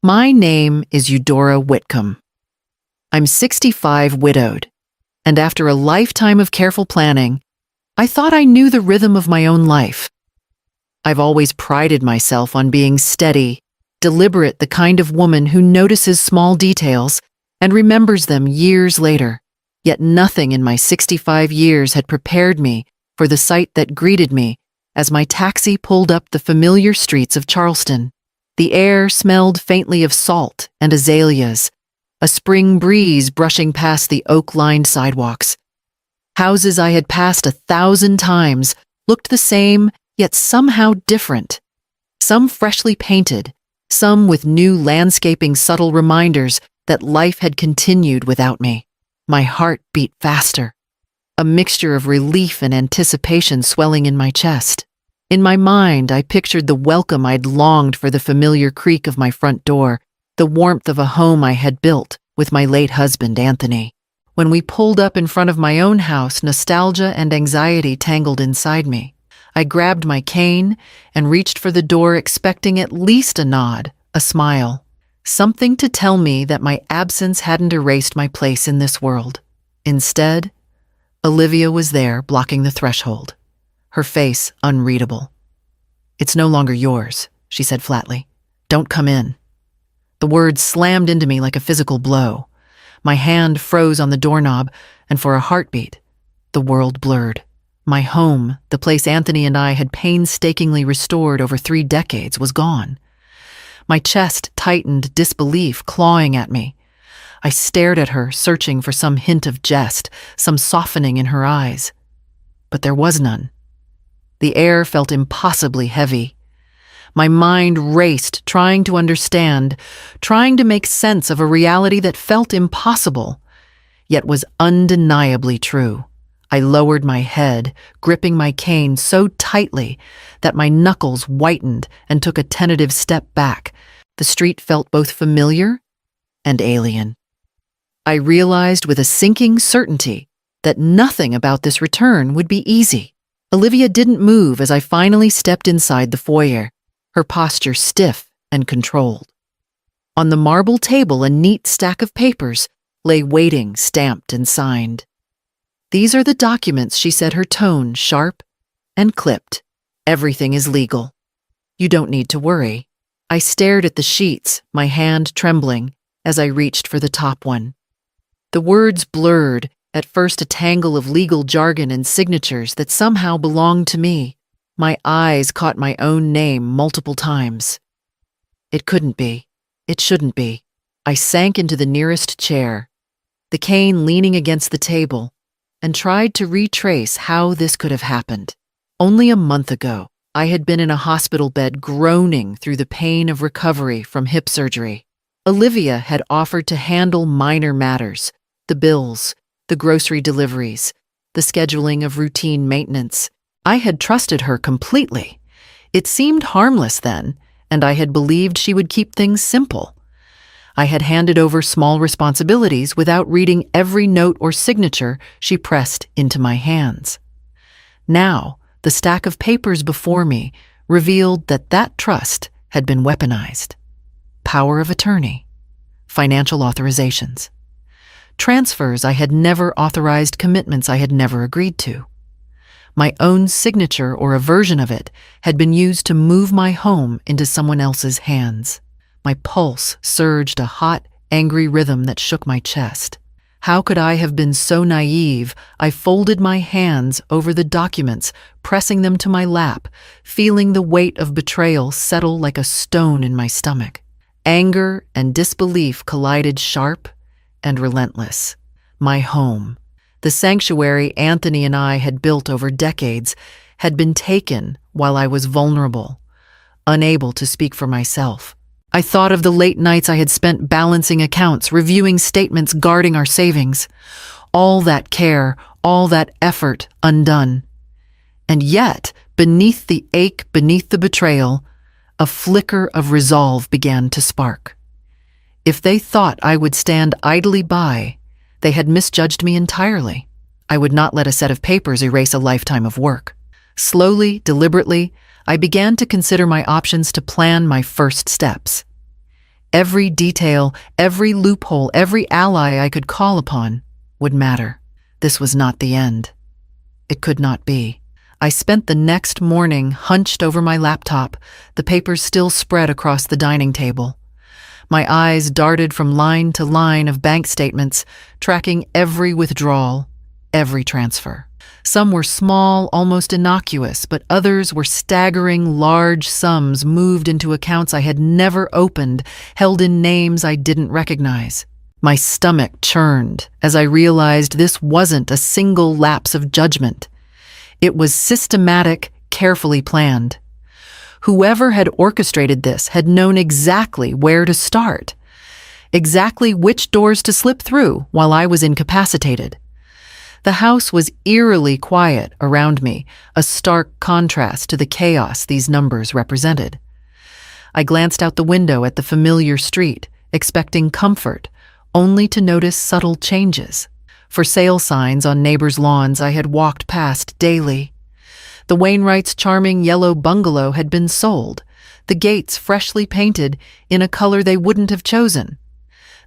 My name is Eudora Whitcomb. I'm 65, widowed, and after a lifetime of careful planning, I thought I knew the rhythm of my own life. I've always prided myself on being steady, deliberate, the kind of woman who notices small details and remembers them years later. Yet nothing in my 65 years had prepared me for the sight that greeted me as my taxi pulled up the familiar streets of Charleston. The air smelled faintly of salt and azaleas, a spring breeze brushing past the oak-lined sidewalks. Houses I had passed 1,000 times looked the same, yet somehow different. Some freshly painted, some with new landscaping, subtle reminders that life had continued without me. My heart beat faster, a mixture of relief and anticipation swelling in my chest. In my mind, I pictured the welcome I'd longed for, the familiar creak of my front door, the warmth of a home I had built with my late husband, Anthony. When we pulled up in front of my own house, nostalgia and anxiety tangled inside me. I grabbed my cane and reached for the door, expecting at least a nod, a smile, something to tell me that my absence hadn't erased my place in this world. Instead, Olivia was there, blocking the threshold, her face unreadable. "It's no longer yours," she said flatly. "Don't come in." The words slammed into me like a physical blow. My hand froze on the doorknob, and for a heartbeat, the world blurred. My home, the place Anthony and I had painstakingly restored over 3 decades, was gone. My chest tightened, disbelief clawing at me. I stared at her, searching for some hint of jest, some softening in her eyes. But there was none. The air felt impossibly heavy. My mind raced, trying to understand, trying to make sense of a reality that felt impossible, yet was undeniably true. I lowered my head, gripping my cane so tightly that my knuckles whitened, and took a tentative step back. The street felt both familiar and alien. I realized with a sinking certainty that nothing about this return would be easy. Olivia didn't move as I finally stepped inside the foyer, her posture stiff and controlled. On the marble table, a neat stack of papers lay waiting, stamped and signed. "These are the documents," she said, her tone sharp and clipped. "Everything is legal. You don't need to worry." I stared at the sheets, my hand trembling as I reached for the top one. The words blurred, at first a tangle of legal jargon and signatures that somehow belonged to me. My eyes caught my own name multiple times. It couldn't be. It shouldn't be. I sank into the nearest chair, the cane leaning against the table, and tried to retrace how this could have happened. Only a month ago, I had been in a hospital bed groaning through the pain of recovery from hip surgery. Olivia had offered to handle minor matters, the bills, the grocery deliveries, the scheduling of routine maintenance. I had trusted her completely. It seemed harmless then, and I had believed she would keep things simple. I had handed over small responsibilities without reading every note or signature she pressed into my hands. Now, the stack of papers before me revealed that that trust had been weaponized. Power of attorney, financial authorizations, transfers I had never authorized, commitments I had never agreed to. My own signature, or a version of it, had been used to move my home into someone else's hands. My pulse surged, a hot, angry rhythm that shook my chest. How could I have been so naive? I folded my hands over the documents, pressing them to my lap, feeling the weight of betrayal settle like a stone in my stomach. Anger and disbelief collided, sharp and relentless. My home, the sanctuary Anthony and I had built over decades, had been taken while I was vulnerable, unable to speak for myself. I thought of the late nights I had spent balancing accounts, reviewing statements, guarding our savings. All that care, all that effort undone. And yet, beneath the ache, beneath the betrayal, a flicker of resolve began to spark. If they thought I would stand idly by, they had misjudged me entirely. I would not let a set of papers erase a lifetime of work. Slowly, deliberately, I began to consider my options, to plan my first steps. Every detail, every loophole, every ally I could call upon would matter. This was not the end. It could not be. I spent the next morning hunched over my laptop, the papers still spread across the dining table. My eyes darted from line to line of bank statements, tracking every withdrawal, every transfer. Some were small, almost innocuous, but others were staggering large sums moved into accounts I had never opened, held in names I didn't recognize. My stomach churned as I realized this wasn't a single lapse of judgment. It was systematic, carefully planned. Whoever had orchestrated this had known exactly where to start, exactly which doors to slip through while I was incapacitated. The house was eerily quiet around me, a stark contrast to the chaos these numbers represented. I glanced out the window at the familiar street, expecting comfort, only to notice subtle changes. For sale signs on neighbors' lawns I had walked past daily. The Wainwrights' charming yellow bungalow had been sold, the gates freshly painted in a color they wouldn't have chosen.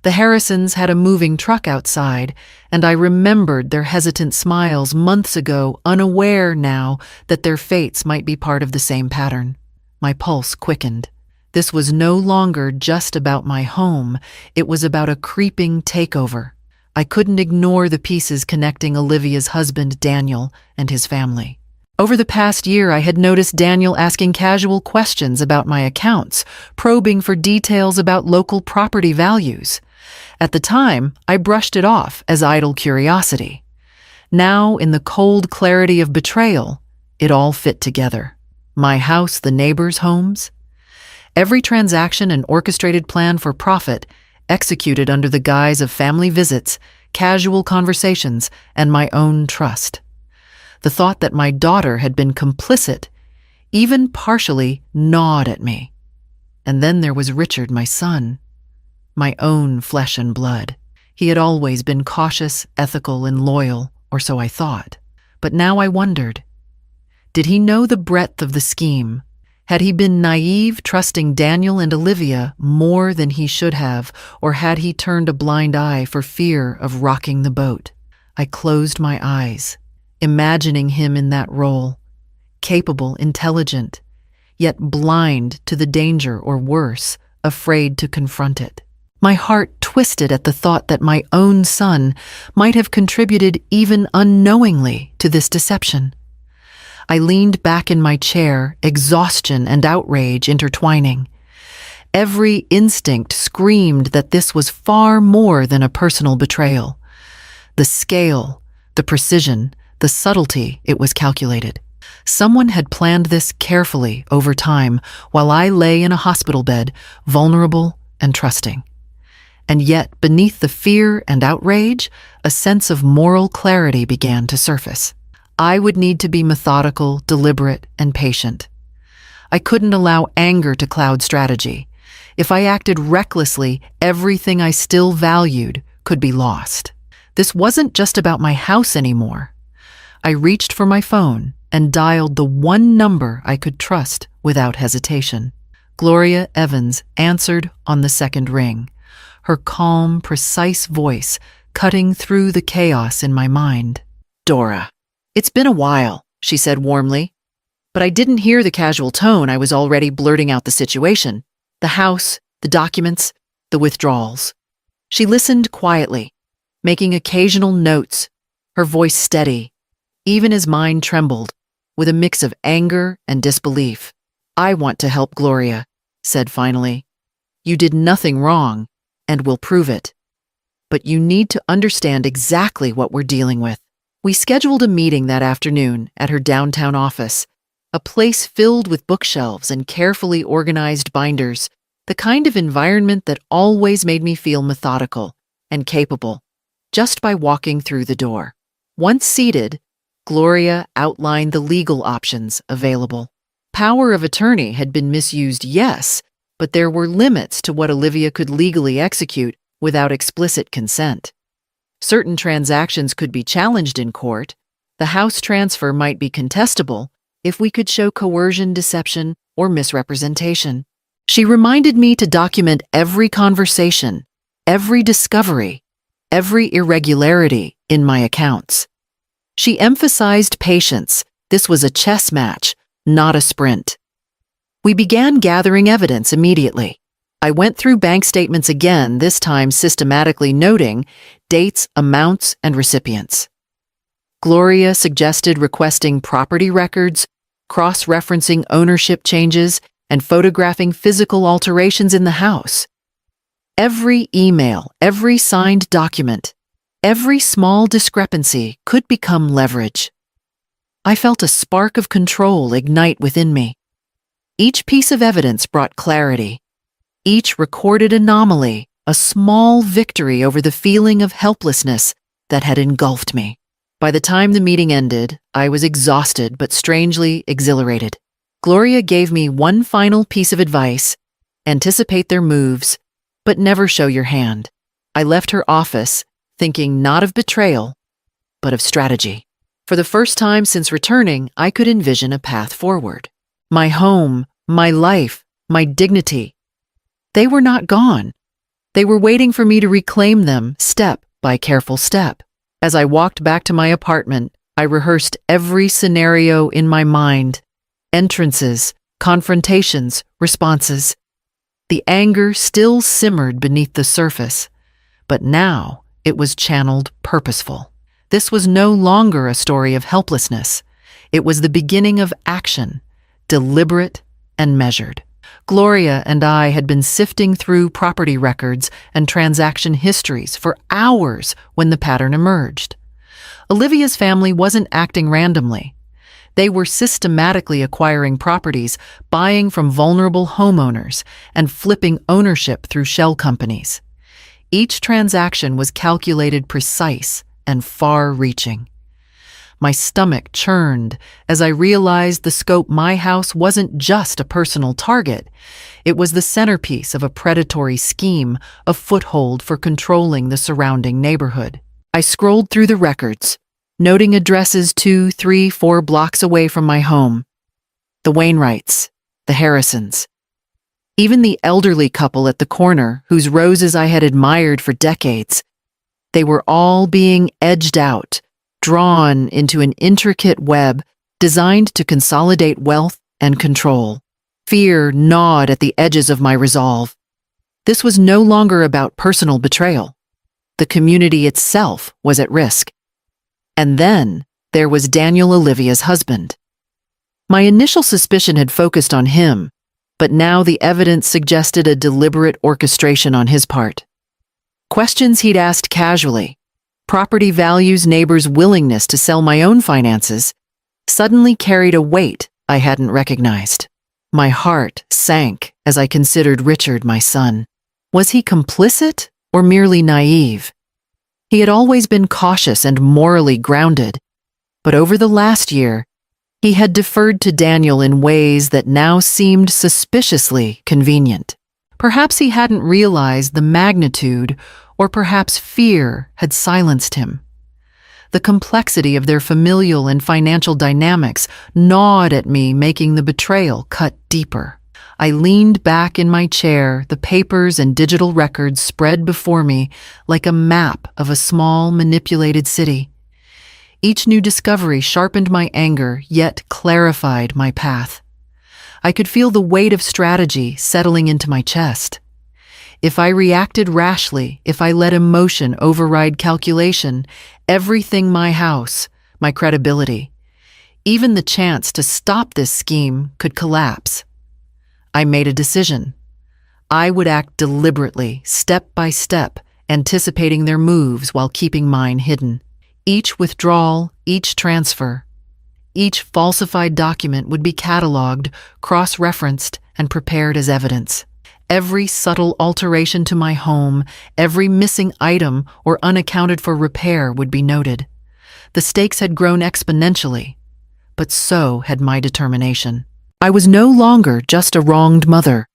The Harrisons had a moving truck outside, and I remembered their hesitant smiles months ago, unaware now that their fates might be part of the same pattern. My pulse quickened. This was no longer just about my home, it was about a creeping takeover. I couldn't ignore the pieces connecting Olivia's husband, Daniel, and his family. Over the past year, I had noticed Daniel asking casual questions about my accounts, probing for details about local property values. At the time, I brushed it off as idle curiosity. Now, in the cold clarity of betrayal, it all fit together. My house, the neighbors' homes. Every transaction an orchestrated plan for profit, executed under the guise of family visits, casual conversations, and my own trust. The thought that my daughter had been complicit, even partially, gnawed at me. And then there was Richard, my son. My own flesh and blood. He had always been cautious, ethical, and loyal, or so I thought. But now I wondered, did he know the breadth of the scheme? Had he been naive, trusting Daniel and Olivia more than he should have, or had he turned a blind eye for fear of rocking the boat? I closed my eyes, imagining him in that role, capable, intelligent, yet blind to the danger, or worse, afraid to confront it. My heart twisted at the thought that my own son might have contributed even unknowingly to this deception. I leaned back in my chair, exhaustion and outrage intertwining. Every instinct screamed that this was far more than a personal betrayal. The scale, the precision, the subtlety, it was calculated. Someone had planned this carefully over time while I lay in a hospital bed, vulnerable and trusting. And yet, beneath the fear and outrage, a sense of moral clarity began to surface. I would need to be methodical, deliberate, and patient. I couldn't allow anger to cloud strategy. If I acted recklessly, everything I still valued could be lost. This wasn't just about my house anymore. I reached for my phone and dialed the one number I could trust without hesitation. Gloria Evans answered on the second ring, her calm, precise voice cutting through the chaos in my mind. "Dora, it's been a while," she said warmly. But I didn't hear the casual tone. I was already blurting out the situation. The house, the documents, the withdrawals. She listened quietly, making occasional notes, her voice steady, even as mine trembled, with a mix of anger and disbelief. "I want to help Gloria," said finally. "You did nothing wrong, and we'll prove it. But you need to understand exactly what we're dealing with." We scheduled a meeting that afternoon at her downtown office, a place filled with bookshelves and carefully organized binders, the kind of environment that always made me feel methodical and capable, just by walking through the door. Once seated, Gloria outlined the legal options available. Power of attorney had been misused, yes, but there were limits to what Olivia could legally execute without explicit consent. Certain transactions could be challenged in court. The house transfer might be contestable if we could show coercion, deception, or misrepresentation. She reminded me to document every conversation, every discovery, every irregularity in my accounts. She emphasized patience. This was a chess match, not a sprint. We began gathering evidence immediately. I went through bank statements again, this time systematically noting dates, amounts, and recipients. Gloria suggested requesting property records, cross-referencing ownership changes, and photographing physical alterations in the house. Every email, every signed document, every small discrepancy could become leverage. I felt a spark of control ignite within me. Each piece of evidence brought clarity. Each recorded anomaly, a small victory over the feeling of helplessness that had engulfed me. By the time the meeting ended, I was exhausted but strangely exhilarated. Gloria gave me one final piece of advice: anticipate their moves, but never show your hand. I left her office, thinking not of betrayal, but of strategy. For the first time since returning, I could envision a path forward. My home, my life, my dignity. They were not gone. They were waiting for me to reclaim them step by careful step. As I walked back to my apartment, I rehearsed every scenario in my mind. Entrances, confrontations, responses. The anger still simmered beneath the surface, but now it was channeled purposeful. This was no longer a story of helplessness. It was the beginning of action, deliberate and measured. Gloria and I had been sifting through property records and transaction histories for hours when the pattern emerged. Olivia's family wasn't acting randomly. They were systematically acquiring properties, buying from vulnerable homeowners, and flipping ownership through shell companies. Each transaction was calculated, precise, and far-reaching. My stomach churned as I realized the scope. My house wasn't just a personal target. It was the centerpiece of a predatory scheme, a foothold for controlling the surrounding neighborhood. I scrolled through the records, noting addresses 2, 3, 4 blocks away from my home. The Wainwrights, the Harrisons, even the elderly couple at the corner whose roses I had admired for decades. They were all being edged out, drawn into an intricate web designed to consolidate wealth and control. Fear gnawed at the edges of my resolve. This was no longer about personal betrayal. The community itself was at risk. And then there was Daniel, Olivia's husband. My initial suspicion had focused on him, but now the evidence suggested a deliberate orchestration on his part. Questions he'd asked casually, property values, neighbors' willingness to sell my own finances, suddenly carried a weight I hadn't recognized. My heart sank as I considered Richard, my son. Was he complicit or merely naive? He had always been cautious and morally grounded, but over the last year, he had deferred to Daniel in ways that now seemed suspiciously convenient. Perhaps he hadn't realized the magnitude, or perhaps fear had silenced him. The complexity of their familial and financial dynamics gnawed at me, making the betrayal cut deeper. I leaned back in my chair, the papers and digital records spread before me like a map of a small, manipulated city. Each new discovery sharpened my anger, yet clarified my path. I could feel the weight of strategy settling into my chest. If I reacted rashly, if I let emotion override calculation, everything: my house, my credibility, even the chance to stop this scheme could collapse. I made a decision. I would act deliberately, step by step, anticipating their moves while keeping mine hidden. Each withdrawal, each transfer, each falsified document would be cataloged, cross-referenced, and prepared as evidence. Every subtle alteration to my home, every missing item or unaccounted for repair would be noted. The stakes had grown exponentially, but so had my determination. I was no longer just a wronged mother.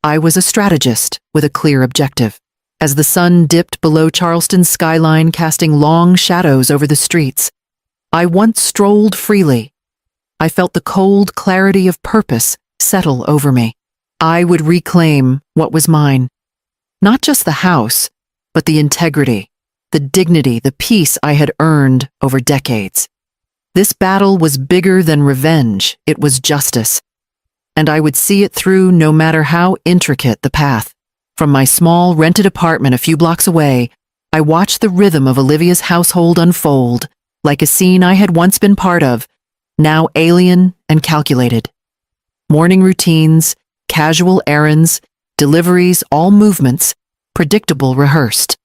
I was a strategist with a clear objective. As the sun dipped below Charleston's skyline, casting long shadows over the streets, I once strolled freely. I felt the cold clarity of purpose settle over me. I would reclaim what was mine. Not just the house, but the integrity, the dignity, the peace I had earned over decades. This battle was bigger than revenge, it was justice. And I would see it through no matter how intricate the path. From my small rented apartment a few blocks away, I watched the rhythm of Olivia's household unfold, like a scene I had once been part of, now alien and calculated. Morning routines, casual errands, deliveries, all movements, predictable, rehearsed.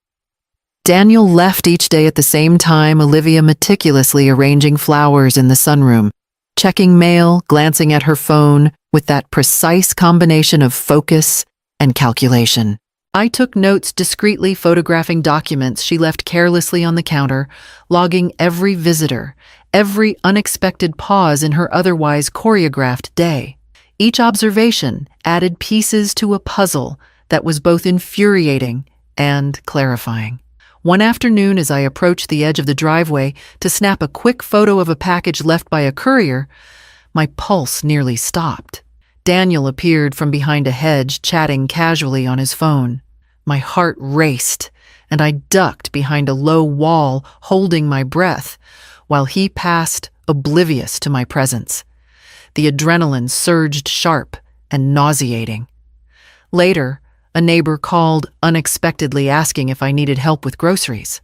Daniel left each day at the same time, Olivia meticulously arranging flowers in the sunroom, checking mail, glancing at her phone, with that precise combination of focus and calculation. I took notes, discreetly photographing documents she left carelessly on the counter, logging every visitor, every unexpected pause in her otherwise choreographed day. Each observation added pieces to a puzzle that was both infuriating and clarifying. One afternoon, as I approached the edge of the driveway to snap a quick photo of a package left by a courier, my pulse nearly stopped. Daniel appeared from behind a hedge, chatting casually on his phone. My heart raced, and I ducked behind a low wall, holding my breath, while he passed, oblivious to my presence. The adrenaline surged sharp and nauseating. Later, a neighbor called, unexpectedly asking if I needed help with groceries.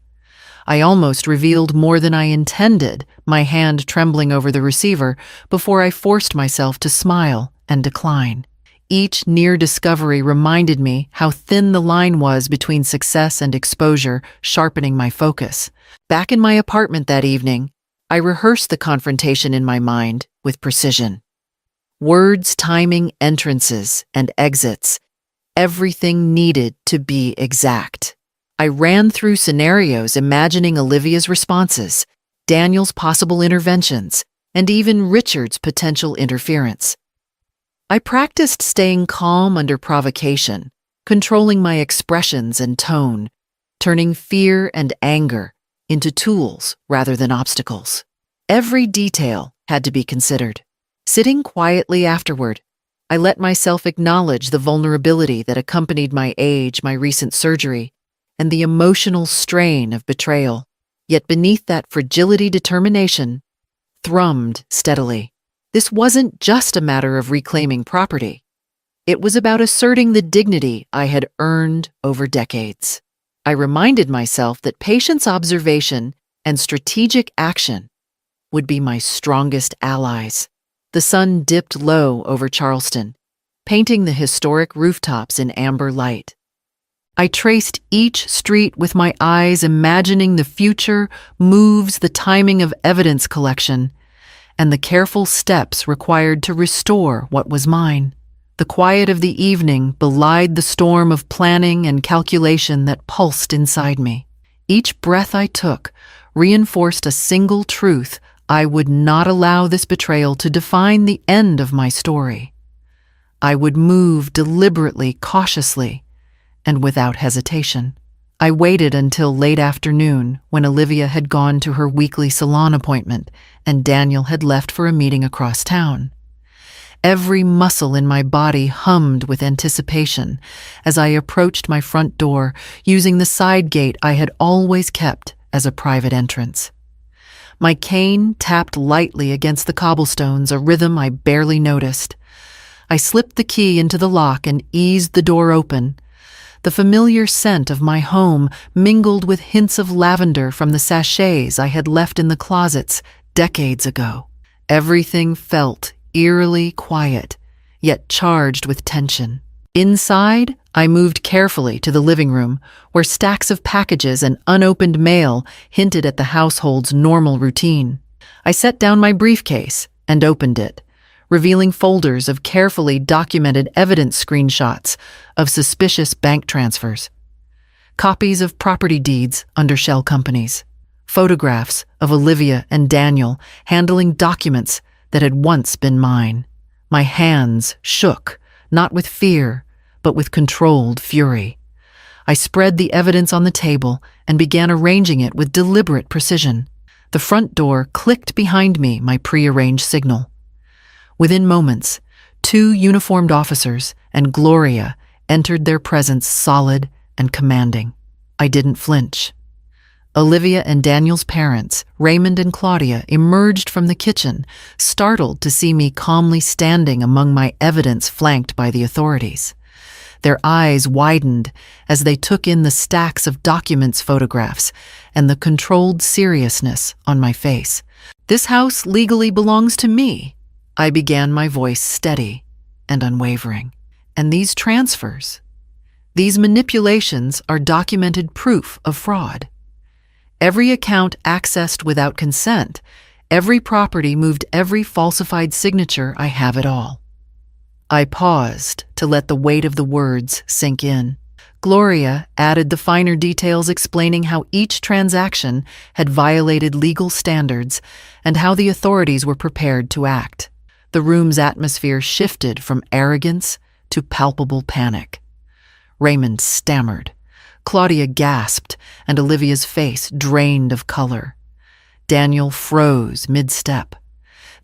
I almost revealed more than I intended, my hand trembling over the receiver, before I forced myself to smile and decline. Each near discovery reminded me how thin the line was between success and exposure, sharpening my focus. Back in my apartment that evening, I rehearsed the confrontation in my mind with precision. Words, timing, entrances, and exits, everything needed to be exact. I ran through scenarios imagining Olivia's responses, Daniel's possible interventions, and even Richard's potential interference. I practiced staying calm under provocation, controlling my expressions and tone, turning fear and anger into tools rather than obstacles. Every detail had to be considered. Sitting quietly afterward, I let myself acknowledge the vulnerability that accompanied my age, my recent surgery, and the emotional strain of betrayal. Yet beneath that fragility, determination thrummed steadily. This wasn't just a matter of reclaiming property. It was about asserting the dignity I had earned over decades. I reminded myself that patience, observation, and strategic action would be my strongest allies. The sun dipped low over Charleston, painting the historic rooftops in amber light. I traced each street with my eyes, imagining the future moves, the timing of evidence collection, and the careful steps required to restore what was mine. The quiet of the evening belied the storm of planning and calculation that pulsed inside me. Each breath I took reinforced a single truth: I would not allow this betrayal to define the end of my story. I would move deliberately, cautiously, and without hesitation. I waited until late afternoon, when Olivia had gone to her weekly salon appointment and Daniel had left for a meeting across town. Every muscle in my body hummed with anticipation as I approached my front door, using the side gate I had always kept as a private entrance. My cane tapped lightly against the cobblestones, a rhythm I barely noticed. I slipped the key into the lock and eased the door open. The familiar scent of my home mingled with hints of lavender from the sachets I had left in the closets decades ago. Everything felt eerily quiet, yet charged with tension. Inside, I moved carefully to the living room, where stacks of packages and unopened mail hinted at the household's normal routine. I set down my briefcase and opened it, revealing folders of carefully documented evidence, screenshots of suspicious bank transfers, copies of property deeds under shell companies, photographs of Olivia and Daniel handling documents that had once been mine. My hands shook, not with fear, but with controlled fury. I spread the evidence on the table and began arranging it with deliberate precision. The front door clicked behind me, my prearranged signal. Within moments, 2 uniformed officers and Gloria entered their presence solid and commanding. I didn't flinch. Olivia and Daniel's parents, Raymond and Claudia, emerged from the kitchen, startled to see me calmly standing among my evidence flanked by the authorities. Their eyes widened as they took in the stacks of documents, photographs, and the controlled seriousness on my face. "This house legally belongs to me," I began, my voice steady and unwavering. "And these transfers, these manipulations are documented proof of fraud. Every account accessed without consent, every property moved, every falsified signature, I have it all." I paused to let the weight of the words sink in. Gloria added the finer details, explaining how each transaction had violated legal standards and how the authorities were prepared to act. The room's atmosphere shifted from arrogance to palpable panic. Raymond stammered. Claudia gasped, and Olivia's face drained of color. Daniel froze mid-step.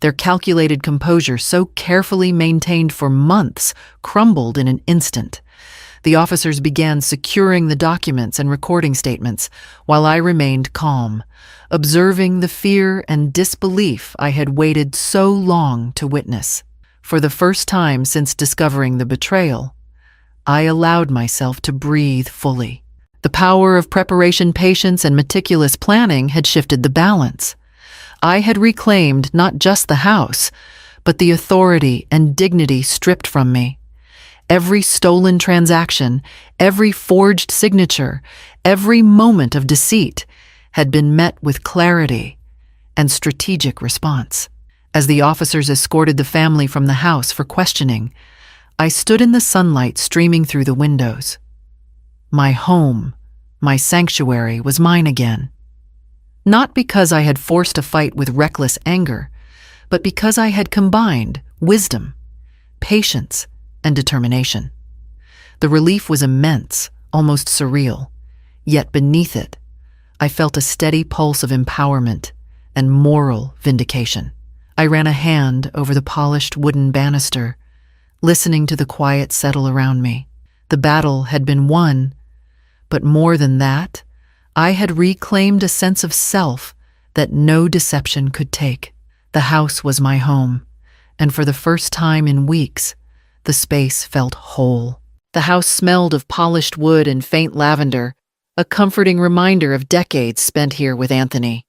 Their calculated composure, so carefully maintained for months, crumbled in an instant. The officers began securing the documents and recording statements, while I remained calm, observing the fear and disbelief I had waited so long to witness. For the first time since discovering the betrayal, I allowed myself to breathe fully. The power of preparation, patience, and meticulous planning had shifted the balance. I had reclaimed not just the house, but the authority and dignity stripped from me. Every stolen transaction, every forged signature, every moment of deceit had been met with clarity and strategic response. As the officers escorted the family from the house for questioning, I stood in the sunlight streaming through the windows. My home, my sanctuary, was mine again. Not because I had forced a fight with reckless anger, but because I had combined wisdom, patience, and determination. The relief was immense, almost surreal, yet beneath it, I felt a steady pulse of empowerment and moral vindication. I ran a hand over the polished wooden banister, listening to the quiet settle around me. The battle had been won, but more than that, I had reclaimed a sense of self that no deception could take. The house was my home, and for the first time in weeks, the space felt whole. The house smelled of polished wood and faint lavender, a comforting reminder of decades spent here with Anthony.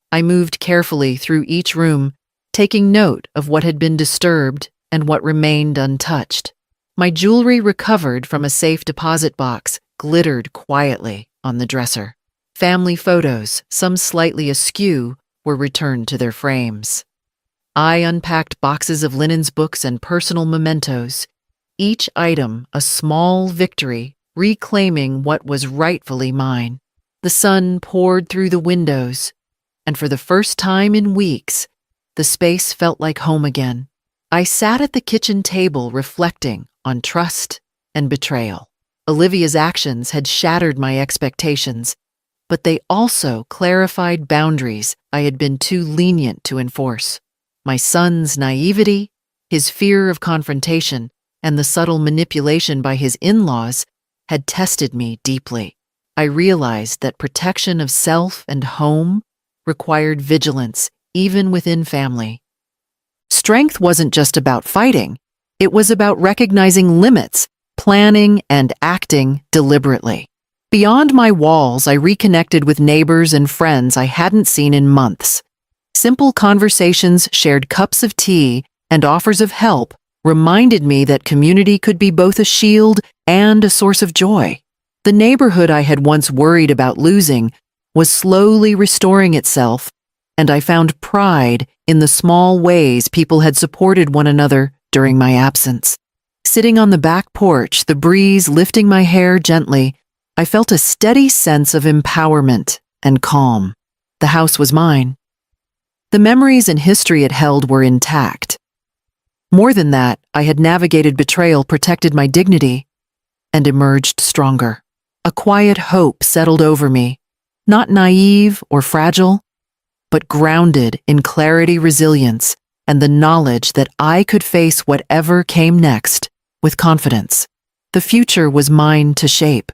I moved carefully through each room, taking note of what had been disturbed and what remained untouched. My jewelry, recovered from a safe deposit box, glittered quietly on the dresser. Family photos, some slightly askew, were returned to their frames. I unpacked boxes of linens, books, and personal mementos, each item a small victory, reclaiming what was rightfully mine. The sun poured through the windows, and for the first time in weeks, the space felt like home again. I sat at the kitchen table reflecting on trust and betrayal. Olivia's actions had shattered my expectations, but they also clarified boundaries I had been too lenient to enforce. My son's naivety, his fear of confrontation, and the subtle manipulation by his in-laws had tested me deeply. I realized that protection of self and home required vigilance, even within family. Strength wasn't just about fighting. It was about recognizing limits, planning, and acting deliberately. Beyond my walls, I reconnected with neighbors and friends I hadn't seen in months. Simple conversations, shared cups of tea, and offers of help reminded me that community could be both a shield and a source of joy. The neighborhood I had once worried about losing was slowly restoring itself, and I found pride in the small ways people had supported one another during my absence. Sitting on the back porch, the breeze lifting my hair gently, I felt a steady sense of empowerment and calm. The house was mine. The memories and history it held were intact. More than that, I had navigated betrayal, protected my dignity, and emerged stronger. A quiet hope settled over me, not naive or fragile, but grounded in clarity, resilience, and the knowledge that I could face whatever came next with confidence. The future was mine to shape.